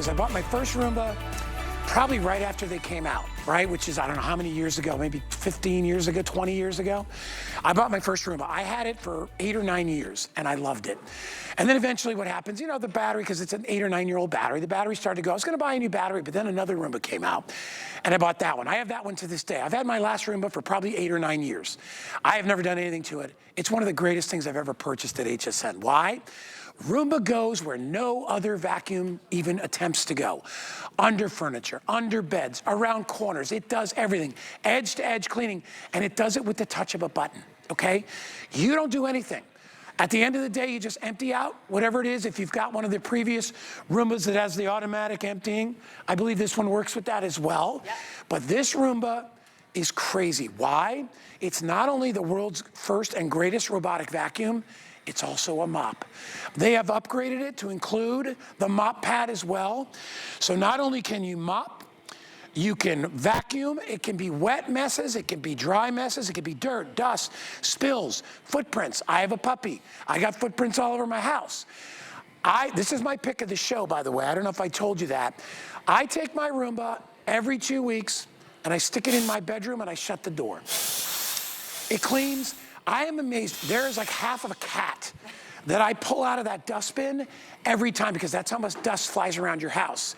is I bought my first Roomba probably right after they came out, right? Which is, I don't know how many years ago, maybe 15 years ago, 20 years ago. I bought my first Roomba. I had it for 8 or 9 years, and I loved it. And then eventually what happens, you know, the battery, because it's an 8 or 9 year old battery, the battery started to go. I was gonna buy a new battery, but then another Roomba came out, and I bought that one. I have that one to this day. I've had my last Roomba for probably 8 or 9 years. I have never done anything to it. It's one of the greatest things I've ever purchased at HSN. Why? Roomba goes where no other vacuum even attempts to go. Under furniture, under beds, around corners. It does everything. Edge to edge cleaning, and it does it with the touch of a button, okay? You don't do anything. At the end of the day, you just empty out whatever it is. If you've got one of the previous Roombas that has the automatic emptying, I believe this one works with that as well. Yep. But this Roomba is crazy. Why? It's not only the world's first and greatest robotic vacuum, it's also a mop. They have upgraded it to include the mop pad as well. So not only can you mop, you can vacuum. It can be wet messes, it can be dry messes, it can be dirt, dust, spills, footprints. I have a puppy. I got footprints all over my house. This is my pick of the show, by the way. I don't know if I told you that. I take my Roomba every 2 weeks and I stick it in my bedroom and I shut the door. It cleans. I am amazed. There is like half of a cat that I pull out of that dustbin every time because that's how much dust flies around your house.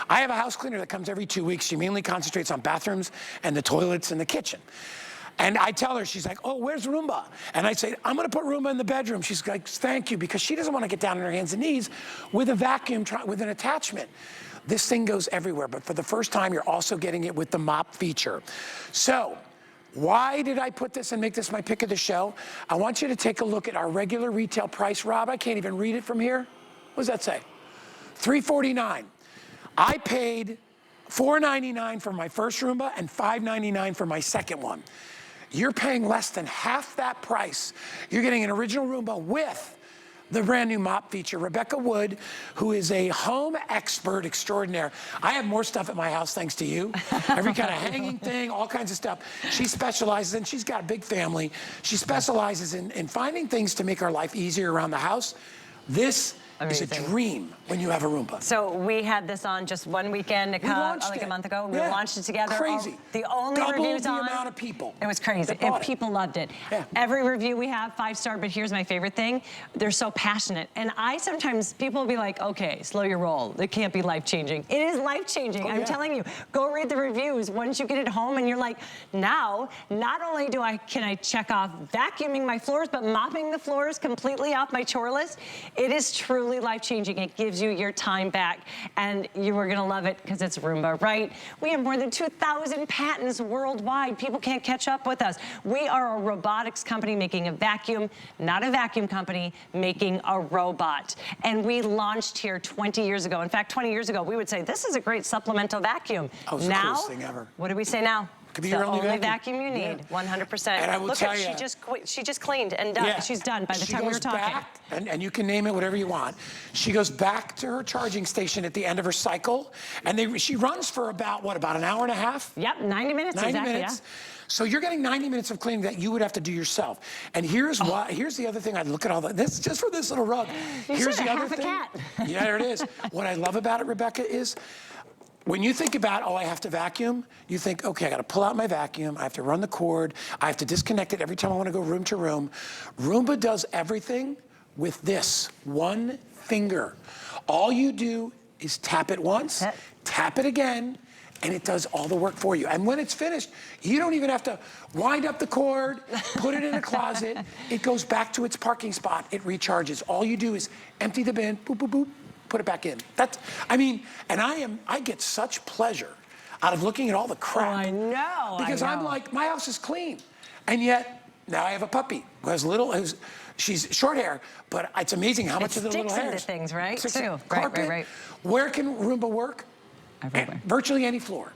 I have a house cleaner that comes every 2 weeks. She mainly concentrates on bathrooms and the toilets and the kitchen. And I tell her, she's like, oh, where's Roomba? And I say, I'm gonna put Roomba in the bedroom. She's like, thank you, because she doesn't wanna get down on her hands and knees with a vacuum, with an attachment. This thing goes everywhere, but for the first time, you're also getting it with the mop feature. So, why did I put this and make this my pick of the show? I want you to take a look at our regular retail price. Rob, I can't even read it from here. What does that say? $349. I paid $499 for my first Roomba and $599 for my second one. You're paying less than half that price. You're getting an original Roomba with the brand new mop feature. Rebecca Wood, who is a home expert extraordinaire. I have more stuff at my house thanks to you. Every kind of hanging thing, all kinds of stuff. She specializes, and she's got a big family. She specializes in finding things to make our life easier around the house. This is a dream when you have a Roomba. So we had this on just one weekend, like a month ago. We launched it together. Crazy. The only Double reviews the on amount of people. It was crazy. And people loved it. Yeah. Every review we have, 5-star, but here's my favorite thing. They're so passionate. And I sometimes, people will be like, okay, slow your roll. It can't be life-changing. It is life-changing. I'm telling you, go read the reviews. Once you get it home and you're like, now, not only can I check off vacuuming my floors, but mopping the floors completely off my chore list. It is truly life-changing. It gives you your time back, and you are gonna love it because it's Roomba, right? We have more than 2,000 patents worldwide. People can't catch up with us. We are a robotics company making a vacuum, not a vacuum company, making a robot. And we launched here 20 years ago. In fact, 20 years ago, we would say, this is a great supplemental vacuum. Oh, it's the coolest thing ever. What do we say now? Could be your only vacuum you need, 100%. And I will tell you, she just cleaned and done. She's done by the time we were talking. Back, and you can name it whatever you want. She goes back to her charging station at the end of her cycle, and she runs for about an hour and a half? Yep, 90 minutes, 90 exactly, minutes. So you're getting 90 minutes of cleaning that you would have to do yourself. And here's the other thing. I look at all that. This just for this little rug. Here's the other thing. Yeah, there it is. What I love about it, Rebecca, is when you think about, oh, I have to vacuum, you think, okay, I gotta pull out my vacuum, I have to run the cord, I have to disconnect it every time I wanna go room to room. Roomba does everything with this one finger. All you do is tap it once, tap it again, and it does all the work for you. And when it's finished, you don't even have to wind up the cord, put it in a closet, it goes back to its parking spot, it recharges. All you do is empty the bin, boop, boop, boop, put it back in. And I get such pleasure out of looking at all the crap. Oh, I know. Because I'm like, my house is clean. And yet, now I have a puppy who has she's short hair, but it's amazing how much of the little hairs. It sticks into things, right? Carpet. Right. Where can Roomba work? Everywhere. Virtually any floor.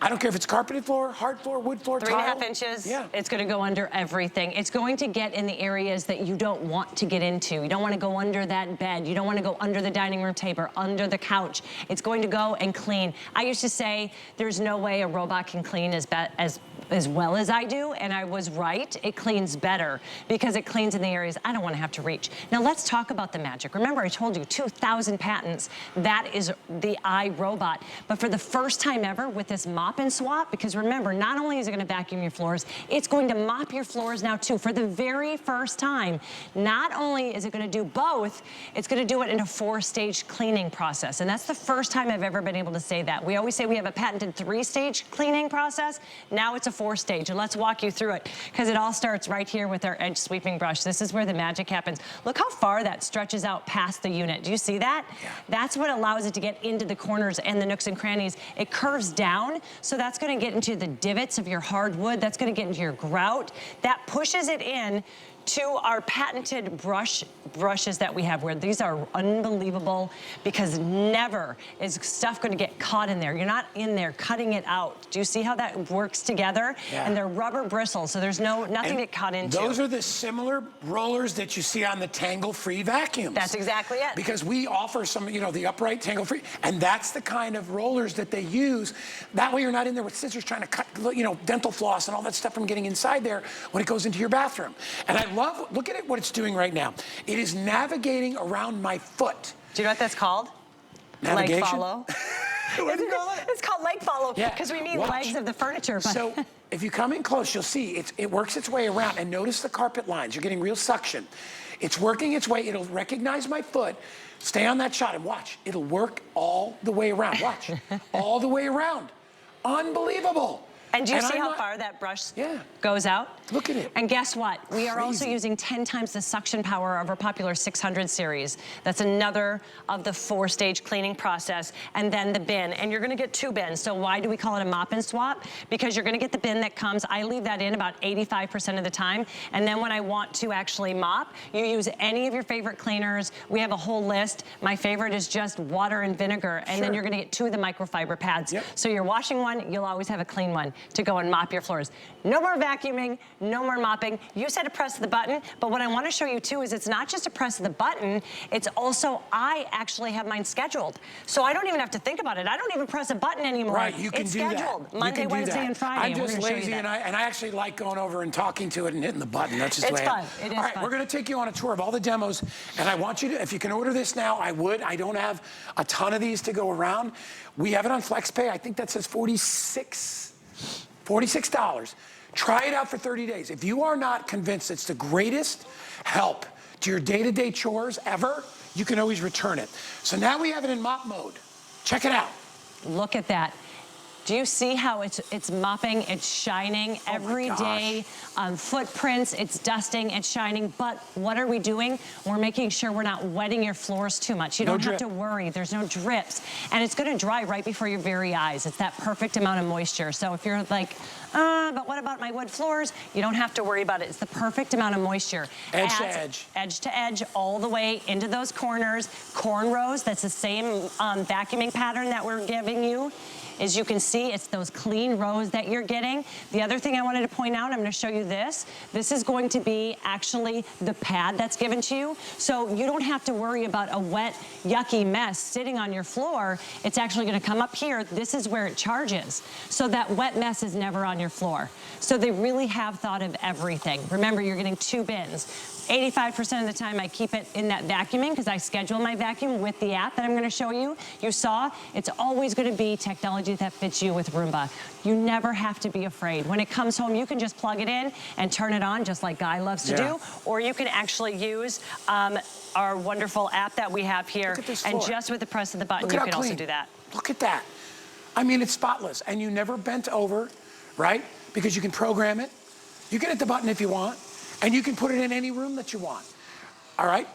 I don't care if it's carpeted floor, hard floor, wood floor, 3.5 inches. Yeah. It's going to go under everything. It's going to get in the areas that you don't want to get into. You don't want to go under that bed. You don't want to go under the dining room table, under the couch. It's going to go and clean. I used to say there's no way a robot can clean as well as I do, and I was right. It cleans better because it cleans in the areas I don't want to have to reach. Now let's talk about the magic. Remember, I told you 2,000 patents. That is the iRobot. But for the first time ever with this mop and swap, because remember, not only is it going to vacuum your floors, it's going to mop your floors now too. For the very first time, not only is it going to do both, it's going to do it in a 4-stage cleaning process. And that's the first time I've ever been able to say that. We always say we have a patented 3-stage cleaning process. Now it's a 4-stage, and let's walk you through it because it all starts right here with our edge sweeping brush. This is where the magic happens. Look how far that stretches out past the unit. Do you see that? Yeah. That's what allows it to get into the corners and the nooks and crannies. It curves down, so that's going to get into the divots of your hardwood. That's going to get into your grout. That pushes it in to our patented brushes that we have, where these are unbelievable because never is stuff going to get caught in there. You're not in there cutting it out. Do you see how that works together? Yeah. And they're rubber bristles, so there's nothing to cut into. Those are the similar rollers that you see on the tangle-free vacuums. That's exactly it. Because we offer some, you know, the upright tangle-free, and that's the kind of rollers that they use. That way you're not in there with scissors trying to cut, you know, dental floss and all that stuff from getting inside there when it goes into your bathroom. And I love, look at it, what it's doing right now. It is navigating around my foot. Do you know what that's called? Navigation? Leg follow. What do you call it? It's called leg follow because Yeah. we mean Watch. legs of the furniture. But So if you come in close, you'll see it works its way around. And notice the carpet lines. You're getting real suction. It's working its way. It'll recognize my foot. Stay on that shot and watch. It'll work all the way around. Watch. All the way around. Unbelievable. And do you see how far that brush Yeah. goes out? Look at it. And guess what? We are also Crazy. using 10 times the suction power of our popular 600 series. That's another of the 4-stage cleaning process. And then the bin. And you're going to get 2 bins. So why do we call it a mop and swap? Because you're going to get the bin that comes. I leave that in about 85% of the time. And then when I want to actually mop, you use any of your favorite cleaners. We have a whole list. My favorite is just water and vinegar. And then you're going to get 2 of the microfiber pads. Yep. So you're washing one, you'll always have a clean one to go and mop your floors. No more vacuuming, no more mopping. You said to press the button, but what I want to show you too is it's not just to press the button, it's also, I actually have mine scheduled. So I don't even have to think about it. I don't even press a button anymore. Right, you can it's do scheduled. that. You Monday, can do Wednesday, that. and Friday. I'm and we're just gonna show you lazy, that. and I actually like going over and talking to it and hitting the button. That's just the It's way fun. It is All right, fun. we're going to take you on a tour of all the demos, and I want you to, if you can order this now, I would. I don't have a ton of these to go around. We have it on FlexPay. I think that says $46. Try it out for 30 days. If you are not convinced it's the greatest help to your day-to-day chores ever, you can always return it. So now we have it in mop mode. Check it out. Look at that. Do you see how it's mopping, it's shining every day, footprints, it's dusting, it's shining, but what are we doing? We're making sure we're not wetting your floors too much. You don't have to worry, there's no drips, and it's gonna dry right before your very eyes. It's that perfect amount of moisture. So if you're like, but what about my wood floors? You don't have to worry about it. It's the perfect amount of moisture. Edge to edge. Edge to edge, all the way into those corners. Cornrows, that's the same vacuuming pattern that we're giving you. As you can see, it's those clean rows that you're getting. The other thing I wanted to point out, I'm going to show you this. This is going to be actually the pad that's given to you. So you don't have to worry about a wet, yucky mess sitting on your floor. It's actually going to come up here. This is where it charges. So that wet mess is never on your floor. So they really have thought of everything. Remember, you're getting 2 bins. 85% of the time I keep it in that vacuuming because I schedule my vacuum with the app that I'm going to show you. You saw, it's always going to be technology that fits you with Roomba. You never have to be afraid. When it comes home, you can just plug it in and turn it on just like Guy loves to do, or you can actually use our wonderful app that we have here, and just with the press of the button, you can also do that. Look at that. I mean, it's spotless, and you never bent over, right? Because you can program it. You can hit the button if you want. And you can put it in any room that you want, all right?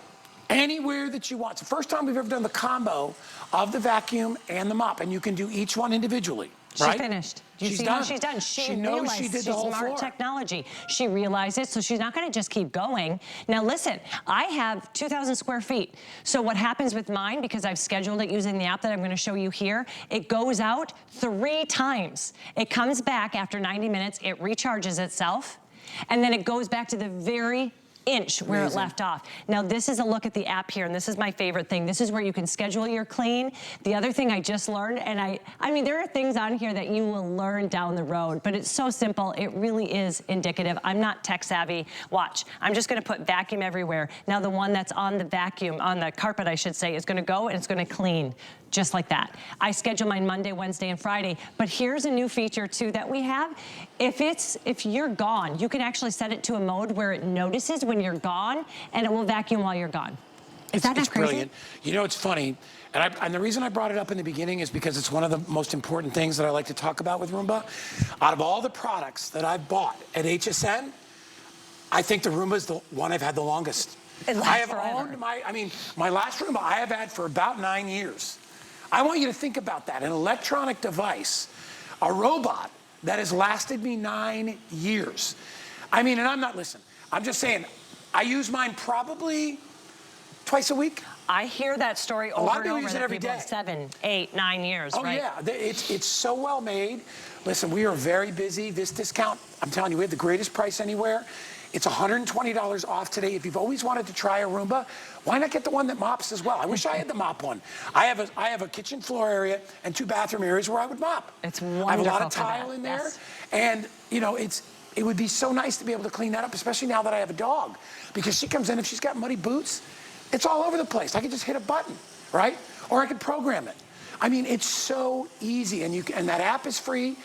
Anywhere that you want. It's the first time we've ever done the combo of the vacuum and the mop, and you can do each one individually, right? She finished. Do you see how she's done? She knows she did the whole floor. Smart technology. She realized it, so she's not gonna just keep going. Now listen, I have 2,000 square feet. So what happens with mine, because I've scheduled it using the app that I'm gonna show you here, it goes out 3 times. It comes back after 90 minutes, it recharges itself, and then it goes back to the very inch where it left off. Now this is a look at the app here, and this is my favorite thing. This is where you can schedule your clean. The other thing I just learned, and I mean, there are things on here that you will learn down the road, but it's so simple. It really is indicative. I'm not tech savvy. Watch, I'm just gonna put vacuum everywhere. Now the one that's on the vacuum, on the carpet I should say, is gonna go and it's gonna clean. Just like that. I schedule mine Monday, Wednesday, and Friday. But here's a new feature too that we have. If you're gone, you can actually set it to a mode where it notices when you're gone and it will vacuum while you're gone. Is that not crazy? Brilliant. You know, it's funny, and the reason I brought it up in the beginning is because it's one of the most important things that I like to talk about with Roomba. Out of all the products that I've bought at HSN, I think the Roomba is the one I've had the longest. It lasts I have forever. owned my last Roomba I have had for about 9 years. I want you to think about that. An electronic device, a robot that has lasted me 9 years. I mean, and I'm just saying, I use mine probably twice a week. I hear that story over and over use it that every people day. have 7, 8, 9 years, right? Oh yeah, it's so well made. Listen, we are very busy. This discount, I'm telling you, we have the greatest price anywhere. It's $120 off today. If you've always wanted to try a Roomba, why not get the one that mops as well? I wish I had the mop one. I have a kitchen floor area and 2 bathroom areas where I would mop. It's wonderful. I have a lot of tile in there. Yes. And you know, it would be so nice to be able to clean that up, especially now that I have a dog. Because she comes in, if she's got muddy boots, it's all over the place. I could just hit a button, right? Or I could program it. I mean, it's so easy, and that app is free.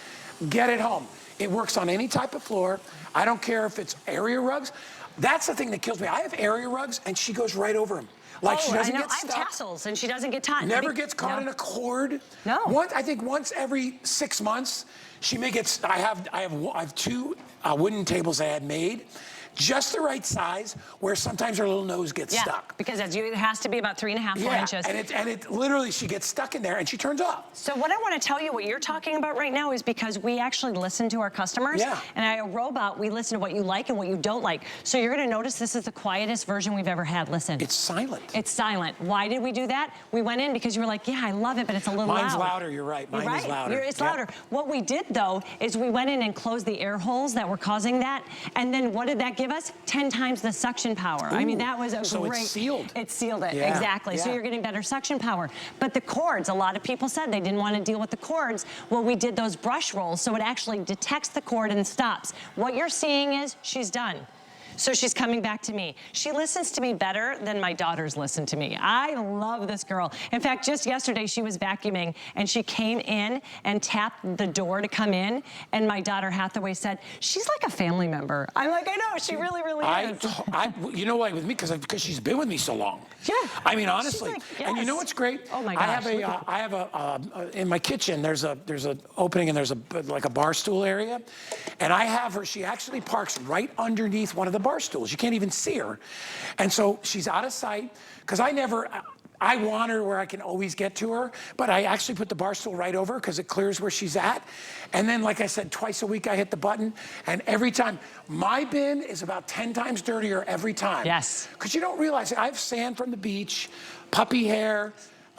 Get it home. It works on any type of floor. I don't care if it's area rugs. That's the thing that kills me. I have area rugs, and she goes right over them. Like she doesn't get stuck. I have tassels, and she doesn't get caught. Never gets caught in a cord. No. I think once every 6 months, she may get. I have 2 wooden tables I had made, just the right size, where sometimes her little nose gets stuck. Because it has to be about 3.5, 4 inches. and it literally, she gets stuck in there and she turns off. So what I want to tell you, what you're talking about right now, is because we actually listen to our customers. Yeah. And at iRobot, we listen to what you like and what you don't like. So you're going to notice this is the quietest version we've ever had. Listen. It's silent. It's silent. Why did we do that? We went in because you were like, yeah, I love it, but it's a little loud. Mine's louder, you're right. Mine is louder. It's louder. What we did, though, is we went in and closed the air holes that were causing that. And then what did that give us? 10 times the suction power. Ooh, I mean, that was a so great... it's sealed. It sealed it, Yeah, exactly. So yeah. you're getting better suction power. But the cords, a lot of people said they didn't want to deal with the cords. Well, we did those brush rolls, so it actually detects the cord and stops. What you're seeing is she's done. So she's coming back to me. She listens to me better than my daughters listen to me. I love this girl. In fact, just yesterday she was vacuuming and she came in and tapped the door to come in, and my daughter Hathaway said, she's like a family member. I'm like, I know, she really, really is. You know why with me? Because she's been with me so long. Yeah. I mean, honestly. Like, yes. And you know what's great? Oh my gosh. I have in my kitchen, there's an opening and there's like a bar stool area. And I have her, she actually parks right underneath one of the bar stools. You can't even see her. And so she's out of sight, because I want her where I can always get to her, but I actually put the bar stool right over because it clears where she's at. And then, like I said, twice a week I hit the button, and every time, my bin is about 10 times dirtier every time. Yes. Because you don't realize, I have sand from the beach, puppy hair,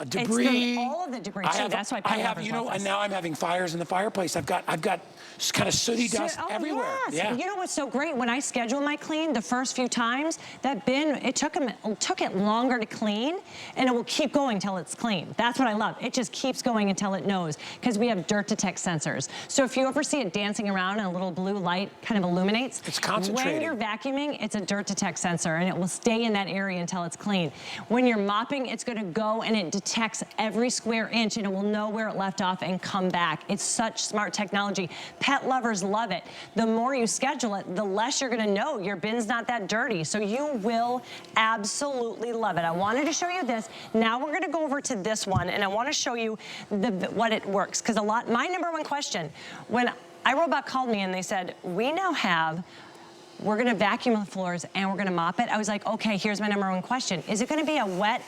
debris. All of the debris too. That's why I have, and now I'm having fires in the fireplace. I've got kind of sooty dust everywhere. Yes. Yeah. You know what's so great? When I schedule my clean, the first few times, that bin, it took it longer to clean, and it will keep going till it's clean. That's what I love. It just keeps going until it knows, because we have dirt detect sensors. So if you ever see it dancing around and a little blue light kind of illuminates, it's concentrating. When you're vacuuming, it's a dirt detect sensor, and it will stay in that area until it's clean. When you're mopping, it's going to go and it detects every square inch, and it will know where it left off and come back. It's such smart technology. Pet lovers love it. The more you schedule it, the less you're gonna know your bin's not that dirty. So you will absolutely love it. I wanted to show you this. Now we're gonna go over to this one, and I wanna show you what it works. Because my number one question, when iRobot called me and they said, we're gonna vacuum the floors and we're gonna mop it, I was like, okay, here's my number one question. Is it gonna be a wet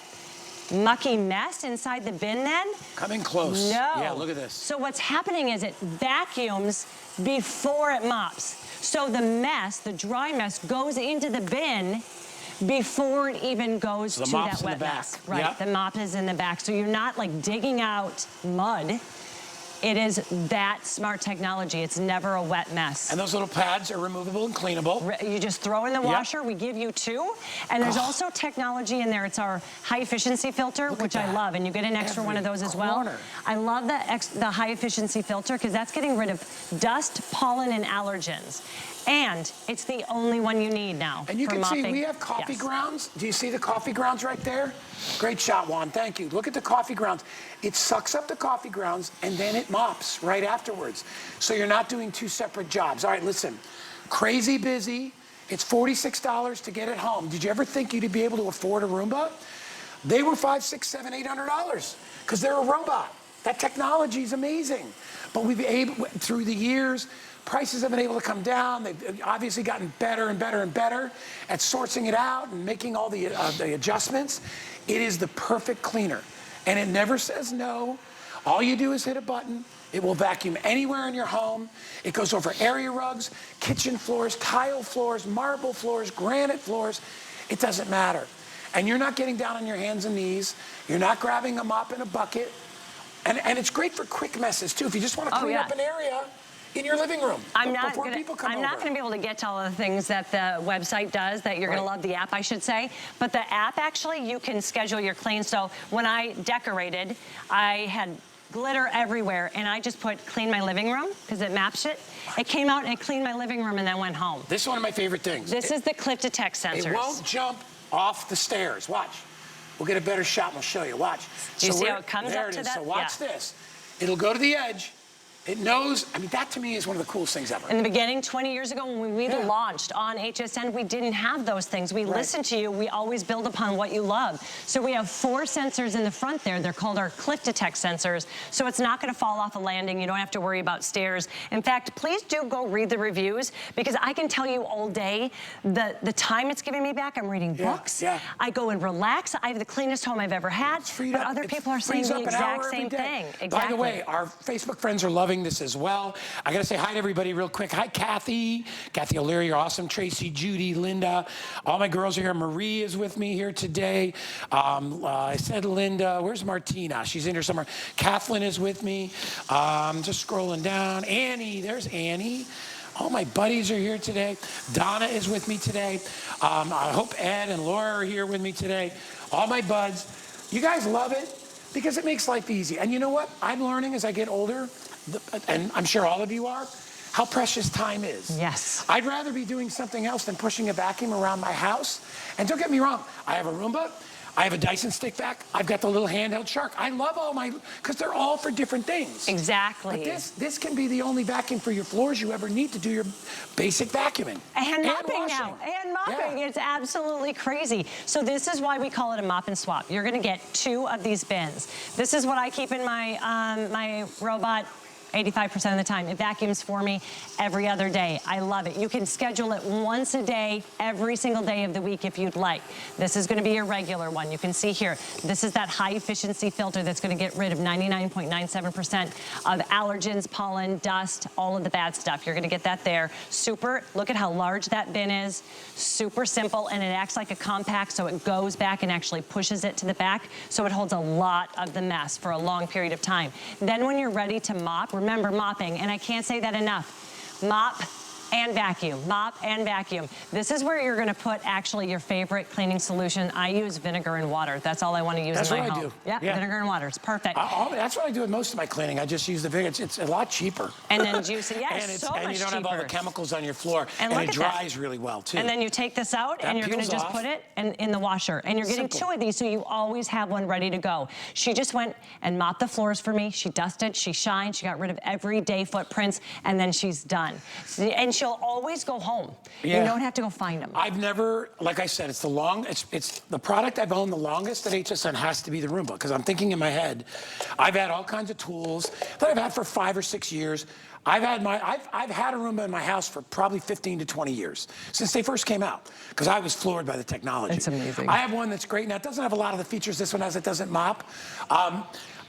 mucky mess inside the bin then? Coming close. No. Yeah, look at this. So what's happening is it vacuums before it mops. So the mess, the dry mess, goes into the bin before it even goes to that wet mess. Right, yep. The mop is in the back. So you're not like digging out mud. It is that smart technology. It's never a wet mess. And those little pads are removable and cleanable. You just throw in the washer. We give you 2. And there's also technology in there. It's our high efficiency filter, which I love. And you get an extra one of those as well. I love the high efficiency filter because that's getting rid of dust, pollen, and allergens. And it's the only one you need now. And you for can mopping. see we have coffee grounds. Do you see the coffee grounds right there? Great shot, Juan. Thank you. Look at the coffee grounds. It sucks up the coffee grounds and then it mops right afterwards. So you're not doing 2 separate jobs. All right, listen. Crazy busy. It's $46 to get it home. Did you ever think you'd be able to afford a Roomba? They were $500, $600, $700, $800 because they're a robot. That technology is amazing. But we've been able, through the years, prices have been able to come down. They've obviously gotten better and better and better at sourcing it out and making all the adjustments. It is the perfect cleaner. And it never says no. All you do is hit a button. It will vacuum anywhere in your home. It goes over area rugs, kitchen floors, tile floors, marble floors, granite floors. It doesn't matter. And you're not getting down on your hands and knees. You're not grabbing a mop and a bucket. And it's great for quick messes, too. If you just want to clean up an area in your living room before people come over. I'm not going to be able to get to all the things that the website does that you're going to love, the app, I should say. But the app, actually, you can schedule your clean. So when I decorated, I had glitter everywhere, and I just put clean my living room because it maps it. It came out and it cleaned my living room and then went home. This is one of my favorite things. This is the clip detect sensors. It won't jump off the stairs. Watch. We'll get a better shot and we'll show you. Watch. Do you see how it comes up to that? So watch this. It'll go to the edge. It knows, I mean, that to me is one of the coolest things ever. In the beginning, 20 years ago, when we launched on HSN, we didn't have those things. We listen to you. We always build upon what you love. So we have 4 sensors in the front there. They're called our cliff detect sensors. So it's not going to fall off a landing. You don't have to worry about stairs. In fact, please do go read the reviews because I can tell you all day the time it's giving me back. I'm reading books. I go and relax. I have the cleanest home I've ever had. But other people are saying the exact same thing. Exactly. By the way, our Facebook friends are loving this as well. I got to say hi to everybody real quick. Hi, Kathy. Kathy O'Leary, you're awesome. Tracy, Judy, Linda. All my girls are here. Marie is with me here today. I said Linda. Where's Martina? She's in here somewhere. Kathleen is with me. Just scrolling down. Annie. There's Annie. All my buddies are here today. Donna is with me today. I hope Ed and Laura are here with me today. All my buds. You guys love it because it makes life easy. And you know what? I'm learning as I get older, and I'm sure all of you are, how precious time is. Yes. I'd rather be doing something else than pushing a vacuum around my house. And don't get me wrong, I have a Roomba, I have a Dyson stick vac, I've got the little handheld Shark. I love all my, because they're all for different things. Exactly. But this can be the only vacuum for your floors you ever need to do your basic vacuuming. And mopping now. And mopping. It's absolutely crazy. So this is why we call it a mop and swap. You're going to get 2 of these bins. This is what I keep in my, my robot 85% of the time. It vacuums for me every other day. I love it. You can schedule it once a day, every single day of the week if you'd like. This is going to be your regular one. You can see here, this is that high efficiency filter that's going to get rid of 99.97% of allergens, pollen, dust, all of the bad stuff. You're going to get that there. Super, look at how large that bin is. Super simple, and it acts like a compact, so it goes back and actually pushes it to the back, so it holds a lot of the mess for a long period of time. Then when you're ready to mop, remember mopping, and I can't say that enough. Mop and vacuum, mop and vacuum. This is where you're going to put actually your favorite cleaning solution. I use vinegar and water. That's all I want to use in my home. That's what I do. Yeah, vinegar and water. It's perfect. That's what I do with most of my cleaning. I just use the vinegar. It's a lot cheaper. And then juicy. Yeah, and it's so much cheaper. And you don't have all the chemicals on your floor. And it dries really well, too. And then you take this out, and you're going to just put it in the washer. And you're getting 2 of these, so you always have one ready to go. She just went and mopped the floors for me. She dusted, she shined, she got rid of everyday footprints, and then she's done. And she'll always go home. Yeah. You don't have to go find them. I've never, like I said, it's the product I've owned the longest at HSN has to be the Roomba, because I'm thinking in my head, I've had all kinds of tools that I've had for 5 or 6 years. I've had a Roomba in my house for probably 15 to 20 years, since they first came out, because I was floored by the technology. It's amazing. I have one that's great. Now, it doesn't have a lot of the features this one has. It doesn't mop.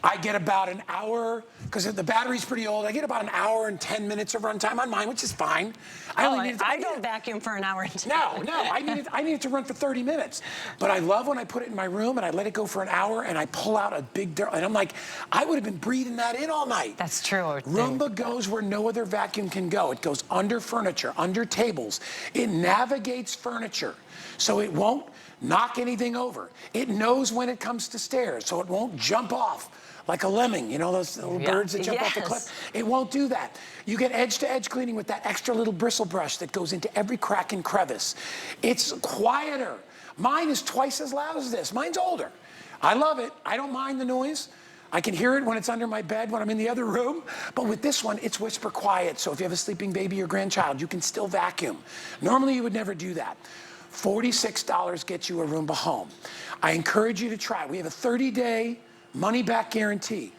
I get about an hour, because the battery's pretty old, I get about an hour and 10 minutes of runtime on mine, which is fine. I don't vacuum for an hour and 10. No, I need it to run for 30 minutes. But I love when I put it in my room and I let it go for an hour and I pull out a big dirt, and I'm like, I would have been breathing that in all night. That's true. Roomba goes where no other vacuum can go. It goes under furniture, under tables. It navigates furniture, so it won't knock anything over. It knows when it comes to stairs, so it won't jump off like a lemming, you know, those little birds that jump off the cliff. It won't do that. You get edge-to-edge cleaning with that extra little bristle brush that goes into every crack and crevice. It's quieter. Mine is twice as loud as this. Mine's older. I love it. I don't mind the noise. I can hear it when it's under my bed, when I'm in the other room. But with this one, it's whisper quiet. So if you have a sleeping baby or grandchild, you can still vacuum. Normally, you would never do that. $46 gets you a Roomba home. I encourage you to try. We have a 30-day money-back guarantee.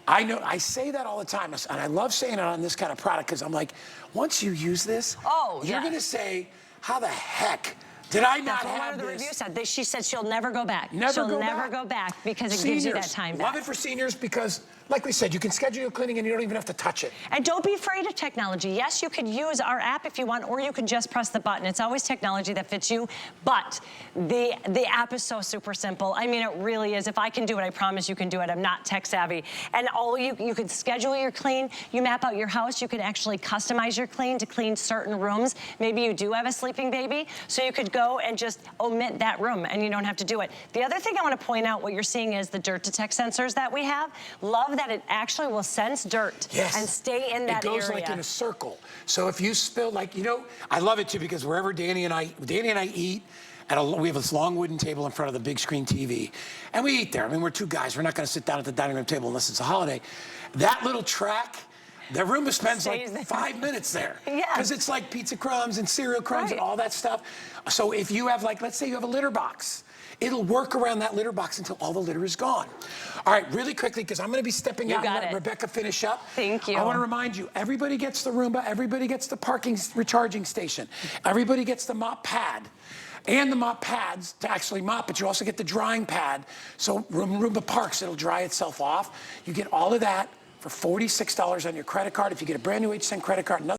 I know, I say that all the time, and I love saying it on this kind of product, because I'm like, once you use this, you're going to say, how the heck did I not have this? That's what one of the reviews said. She said she'll never go back. She'll never go back because it gives you that time back. Love it for seniors because, like we said, you can schedule your cleaning and you don't even have to touch it. And don't be afraid of technology. Yes, you could use our app if you want, or you can just press the button. It's always technology that fits you, but the app is so super simple. I mean, it really is. If I can do it, I promise you can do it. I'm not tech savvy. And you can schedule your clean. You map out your house. You can actually customize your clean to clean certain rooms. Maybe you do have a sleeping baby, so you could go and just omit that room and you don't have to do it. The other thing I want to point out, what you're seeing is the dirt detect sensors that we have. Love that it actually will sense dirt and stay in that area. It goes like in a circle. So if you spill, like, you know, I love it too, because wherever Danny and I eat, we have this long wooden table in front of the big screen TV, and we eat there. I mean, we're two guys. We're not going to sit down at the dining room table unless it's a holiday. That little track, the Roomba spends like 5 minutes there. Because it's like pizza crumbs and cereal crumbs and all that stuff. So if you have, like, let's say you have a litter box, it'll work around that litter box until all the litter is gone. All right, really quickly, because I'm going to be stepping out and let Rebecca finish up. Thank you. I want to remind you, everybody gets the Roomba, everybody gets the parking recharging station, everybody gets the mop pad and the mop pads to actually mop, but you also get the drying pad. So Roomba parks, it'll dry itself off. You get all of that for $46 on your credit card. If you get a brand new HSN credit card,